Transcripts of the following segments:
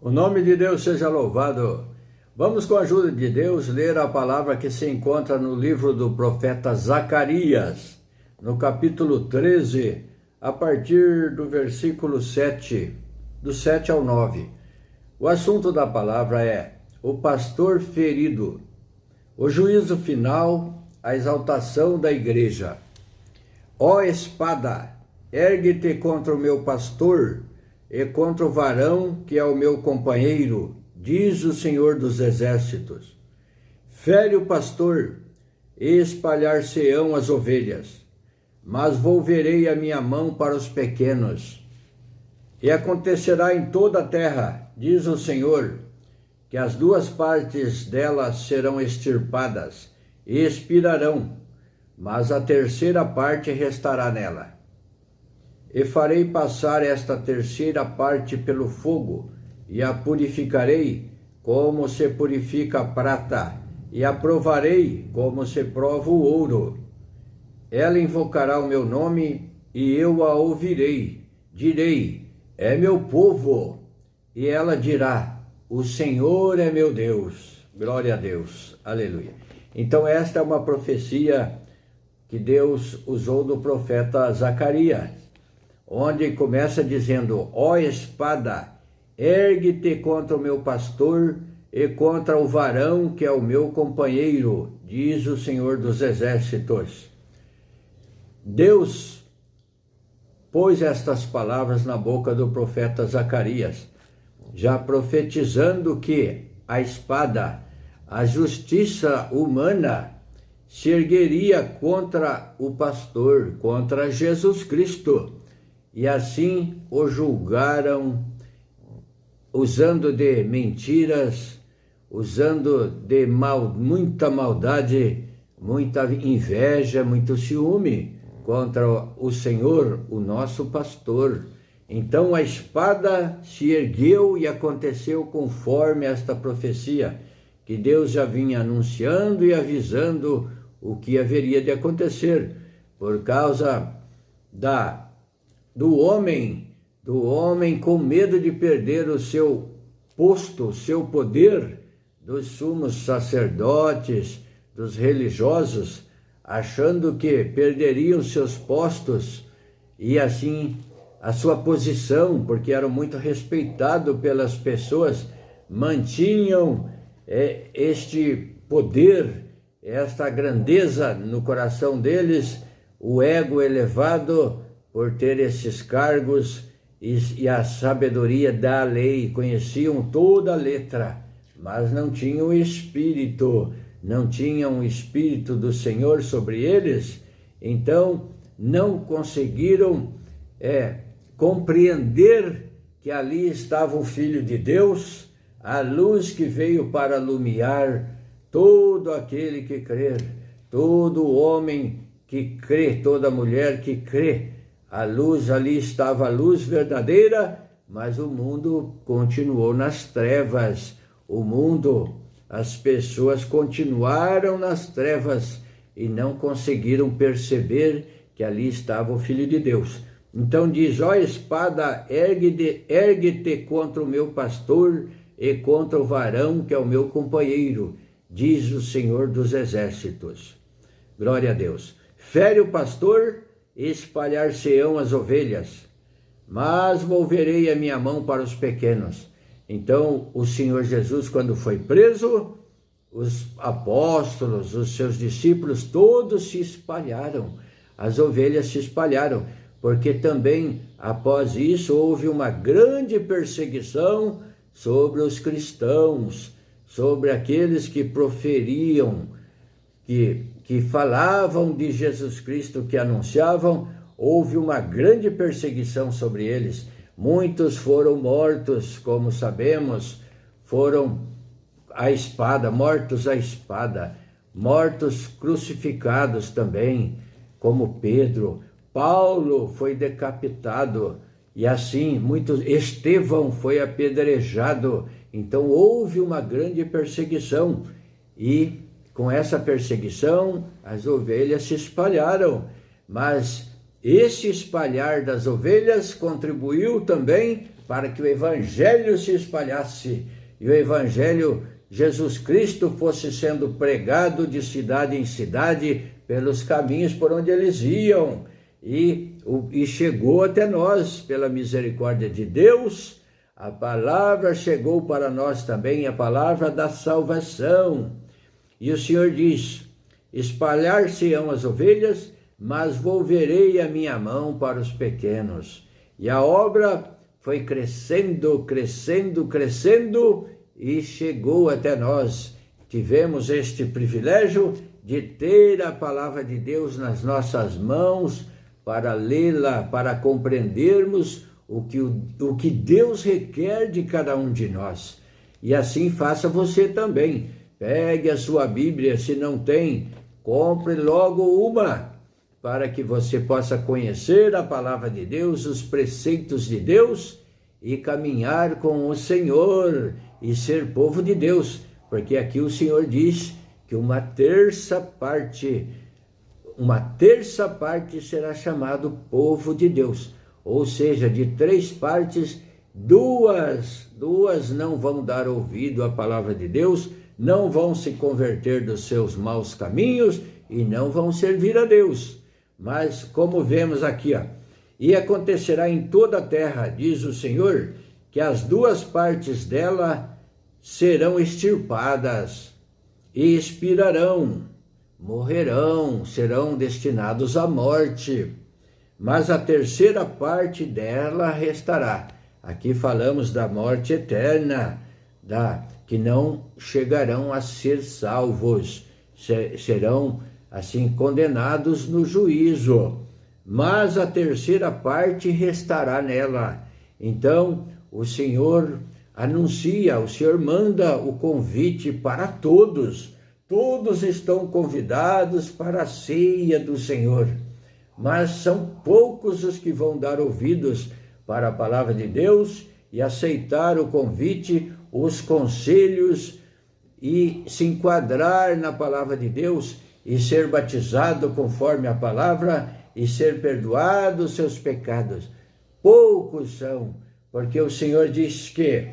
O nome de Deus seja louvado. Vamos, com a ajuda de Deus, ler a palavra que se encontra no livro do profeta Zacarias, no capítulo 13, a partir do versículo 7, do 7 ao 9. O assunto da palavra é o pastor ferido, o juízo final, a exaltação da igreja. Ó espada, ergue-te contra o meu pastor e contra o varão que é o meu companheiro, diz o Senhor dos Exércitos. Fere o pastor e espalhar-se-ão as ovelhas, mas volverei a minha mão para os pequenos. E acontecerá em toda a terra, diz o Senhor, que as duas partes delas serão extirpadas e expirarão, mas a terceira parte restará nela. E farei passar esta terceira parte pelo fogo, e a purificarei como se purifica a prata, e a provarei como se prova o ouro. Ela invocará o meu nome, e eu a ouvirei. Direi, é meu povo. E ela dirá, o Senhor é meu Deus. Glória a Deus. Aleluia. Então esta é uma profecia que Deus usou do profeta Zacarias, onde começa dizendo, ó espada, ergue-te contra o meu pastor e contra o varão que é o meu companheiro, diz o Senhor dos Exércitos. Deus pôs estas palavras na boca do profeta Zacarias, já profetizando que a espada, a justiça humana, se ergueria contra o pastor, contra Jesus Cristo. E assim o julgaram, usando de mentiras, usando de muita maldade, muita inveja, muito ciúme contra o Senhor, o nosso pastor. Então a espada se ergueu e aconteceu conforme esta profecia, que Deus já vinha anunciando e avisando o que haveria de acontecer, por causa do homem com medo de perder o seu posto, o seu poder, dos sumos sacerdotes, dos religiosos, achando que perderiam seus postos e assim a sua posição, porque eram muito respeitados pelas pessoas, mantinham este poder, esta grandeza no coração deles, o ego elevado, por ter esses cargos e a sabedoria da lei, conheciam toda a letra, mas não tinham espírito, não tinham o espírito do Senhor sobre eles, então não conseguiram compreender que ali estava o Filho de Deus, a luz que veio para iluminar todo aquele que crer, todo homem que crê, toda mulher que crê. A luz, ali estava a luz verdadeira, mas o mundo continuou nas trevas. O mundo, as pessoas continuaram nas trevas e não conseguiram perceber que ali estava o Filho de Deus. Então diz, ó espada, ergue-te contra o meu pastor e contra o varão que é o meu companheiro, diz o Senhor dos Exércitos. Glória a Deus. Fere o pastor, espalhar-se-ão as ovelhas, mas volverei a minha mão para os pequenos. Então o Senhor Jesus, quando foi preso, os apóstolos, os seus discípulos, todos se espalharam, as ovelhas se espalharam, porque também após isso houve uma grande perseguição sobre os cristãos, sobre aqueles que proferiam, que falavam de Jesus Cristo, que anunciavam. Houve uma grande perseguição sobre eles. Muitos foram mortos, como sabemos, foram mortos à espada, mortos crucificados também, como Pedro. Paulo foi decapitado, e assim Estevão foi apedrejado. Então houve uma grande perseguição, e com essa perseguição, as ovelhas se espalharam, mas esse espalhar das ovelhas contribuiu também para que o Evangelho se espalhasse e o Evangelho Jesus Cristo fosse sendo pregado de cidade em cidade pelos caminhos por onde eles iam. E chegou até nós, pela misericórdia de Deus, a palavra chegou para nós também, a palavra da salvação. E o Senhor diz: espalhar-se-ão as ovelhas, mas volverei a minha mão para os pequenos. E a obra foi crescendo, crescendo, crescendo, e chegou até nós. Tivemos este privilégio de ter a palavra de Deus nas nossas mãos, para lê-la, para compreendermos o que Deus requer de cada um de nós. E assim faça você também. Pegue a sua Bíblia, se não tem, compre logo uma, para que você possa conhecer a palavra de Deus, os preceitos de Deus e caminhar com o Senhor e ser povo de Deus, porque aqui o Senhor diz que uma terça parte será chamado povo de Deus, ou seja, de 3 partes, duas não vão dar ouvido à palavra de Deus, não vão se converter dos seus maus caminhos e não vão servir a Deus. Mas como vemos aqui, e acontecerá em toda a terra, diz o Senhor, que as 2 partes dela serão extirpadas e expirarão, morrerão, serão destinados à morte, mas a 3ª parte dela restará. Aqui falamos da morte eterna, que não chegarão a ser salvos, serão assim condenados no juízo, mas a 3ª parte restará nela. Então o Senhor anuncia, o Senhor manda o convite para todos estão convidados para a ceia do Senhor, mas são poucos os que vão dar ouvidos para a palavra de Deus e aceitar o convite, os conselhos e se enquadrar na palavra de Deus e ser batizado conforme a palavra e ser perdoado os seus pecados. Poucos são, porque o Senhor diz que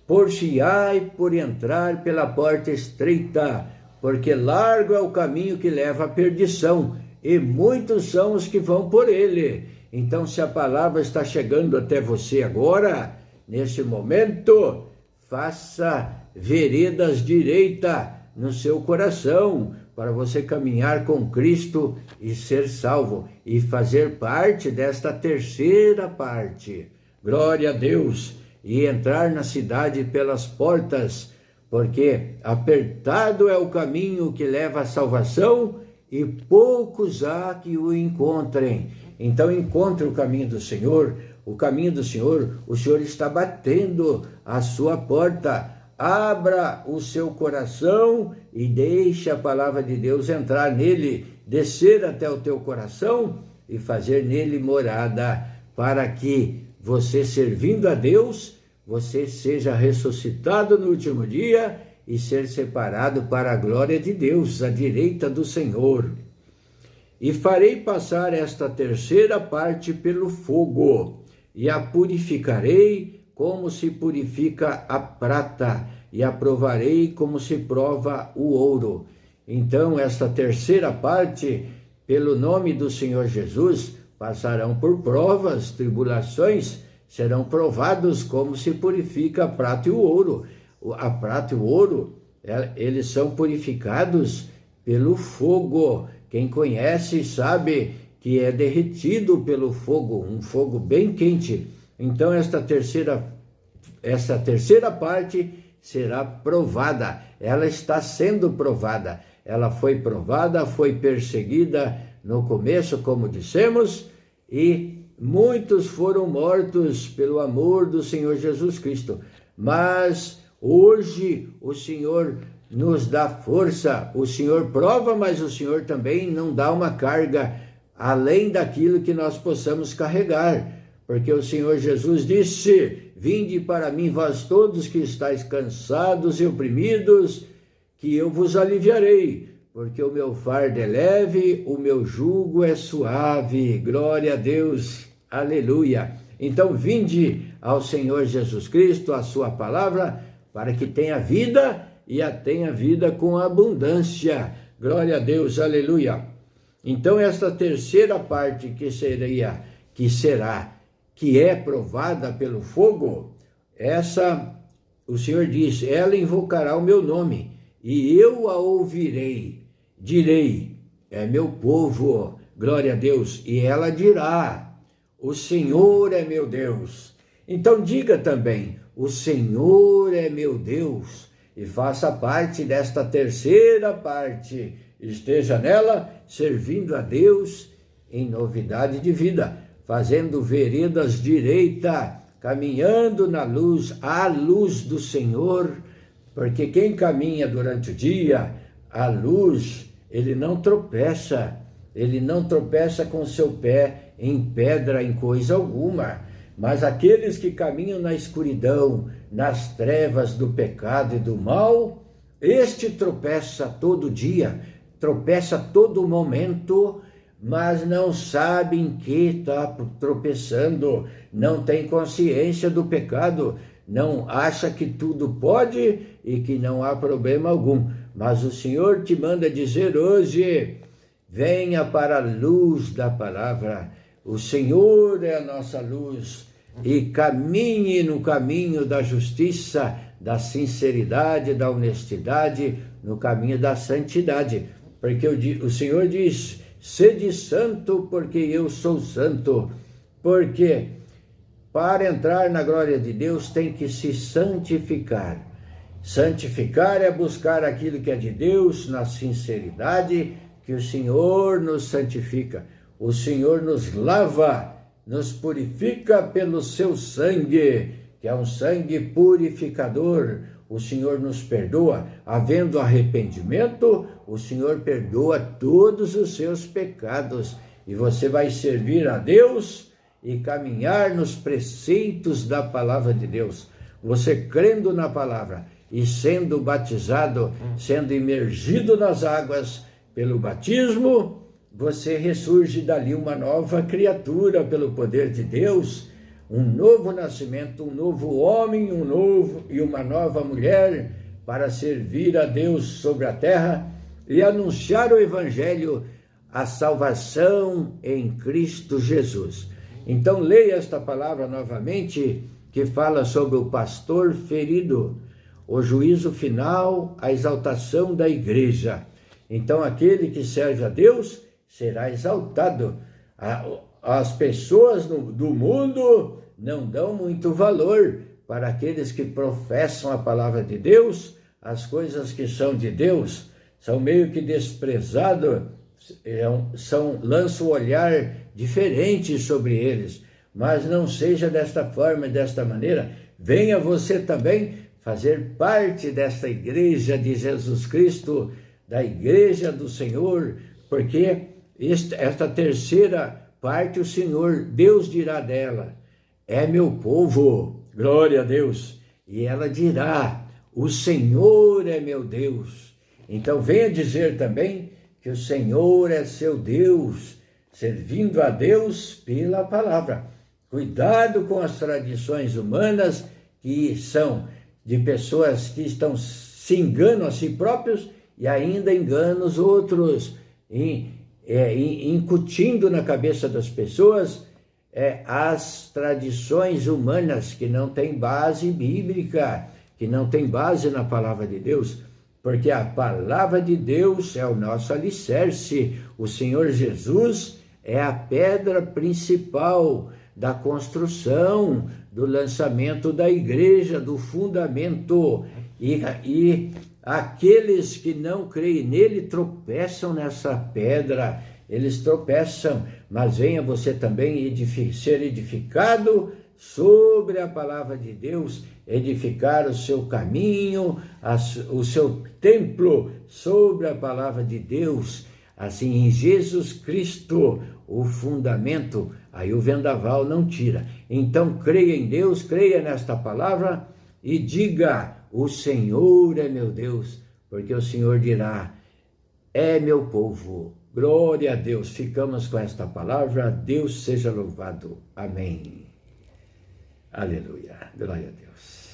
porfiai por entrar pela porta estreita, porque largo é o caminho que leva à perdição, e muitos são os que vão por ele. Então, se a palavra está chegando até você agora, nesse momento, faça veredas direita no seu coração, para você caminhar com Cristo e ser salvo, e fazer parte desta 3ª parte. Glória a Deus! E entrar na cidade pelas portas, porque apertado é o caminho que leva à salvação e poucos há que o encontrem. Então encontre o caminho do Senhor, o Senhor está batendo a sua porta. Abra o seu coração e deixe a palavra de Deus entrar nele, descer até o teu coração e fazer nele morada, para que você, servindo a Deus, você seja ressuscitado no último dia e ser separado para a glória de Deus, à direita do Senhor. E farei passar esta 3ª parte pelo fogo, e a purificarei como se purifica a prata, e a provarei como se prova o ouro. Então, esta 3ª parte, pelo nome do Senhor Jesus, passarão por provas, tribulações, serão provados como se purifica a prata e o ouro. A prata e o ouro, eles são purificados pelo fogo. Quem conhece sabe que é derretido pelo fogo, um fogo bem quente. Então esta terceira parte será provada. Ela está sendo provada. Ela foi provada, foi perseguida no começo, como dissemos, e muitos foram mortos pelo amor do Senhor Jesus Cristo. Mas hoje o Senhor nos dá força, o Senhor prova, mas o Senhor também não dá uma carga além daquilo que nós possamos carregar. Porque o Senhor Jesus disse: vinde para mim vós todos que estáis cansados e oprimidos, que eu vos aliviarei. Porque o meu fardo é leve, o meu jugo é suave. Glória a Deus, aleluia. Então, vinde ao Senhor Jesus Cristo, a sua palavra, para que tenha vida e a tenha vida com abundância. Glória a Deus, aleluia. Então, esta terceira parte que é provada pelo fogo, essa, o Senhor diz, ela invocará o meu nome, e eu a ouvirei, direi, é meu povo, glória a Deus, e ela dirá, o Senhor é meu Deus. Então diga também, o Senhor é meu Deus, e faça parte desta terceira parte, esteja nela, servindo a Deus em novidade de vida, fazendo veredas direita, caminhando na luz, à luz do Senhor, porque quem caminha durante o dia, à luz, ele não tropeça com seu pé em pedra, em coisa alguma. Mas aqueles que caminham na escuridão, nas trevas do pecado e do mal, este tropeça todo dia, tropeça todo momento, mas não sabe em que está tropeçando, não tem consciência do pecado, não acha que tudo pode e que não há problema algum. Mas o Senhor te manda dizer hoje, venha para a luz da palavra, o Senhor é a nossa luz, e caminhe no caminho da justiça, da sinceridade, da honestidade, no caminho da santidade, porque o Senhor diz, sede santo, porque eu sou santo, porque para entrar na glória de Deus tem que se santificar. Santificar é buscar aquilo que é de Deus na sinceridade, que o Senhor nos santifica. O Senhor nos lava, nos purifica pelo seu sangue, que é um sangue purificador. O Senhor nos perdoa, havendo arrependimento, o Senhor perdoa todos os seus pecados, e você vai servir a Deus e caminhar nos preceitos da palavra de Deus. Você crendo na palavra e sendo batizado, sendo imergido nas águas pelo batismo, você ressurge dali uma nova criatura pelo poder de Deus, um novo nascimento, um novo homem, e uma nova mulher, para servir a Deus sobre a terra e anunciar o Evangelho, a salvação em Cristo Jesus. Então leia esta palavra novamente, que fala sobre o pastor ferido, o juízo final, a exaltação da igreja. Então aquele que serve a Deus será exaltado. As pessoas do mundo não dão muito valor para aqueles que professam a palavra de Deus, as coisas que são de Deus são meio que desprezados, lançam um olhar diferente sobre eles. Mas não seja desta forma, desta maneira. Venha você também fazer parte desta igreja de Jesus Cristo, da igreja do Senhor, porque esta terceira parte, o Senhor, Deus dirá dela, é meu povo, glória a Deus, e ela dirá, o Senhor é meu Deus. Então venha dizer também que o Senhor é seu Deus, servindo a Deus pela palavra. Cuidado com as tradições humanas, que são de pessoas que se enganam a si próprios e ainda enganam os outros, incutindo na cabeça das pessoas as tradições humanas que não têm base bíblica, que não têm base na palavra de Deus, porque a palavra de Deus é o nosso alicerce. O Senhor Jesus é a pedra principal da construção, do lançamento da igreja, do fundamento, e aqueles que não creem nele tropeçam nessa pedra, eles tropeçam, mas venha você também ser edificado sobre a palavra de Deus, edificar o seu caminho, o seu templo sobre a palavra de Deus, assim em Jesus Cristo, o fundamento, aí o vendaval não tira. Então creia em Deus, creia nesta palavra e diga, o Senhor é meu Deus, porque o Senhor dirá, é meu povo. Glória a Deus. Ficamos com esta palavra. Deus seja louvado. Amém. Aleluia. Glória a Deus.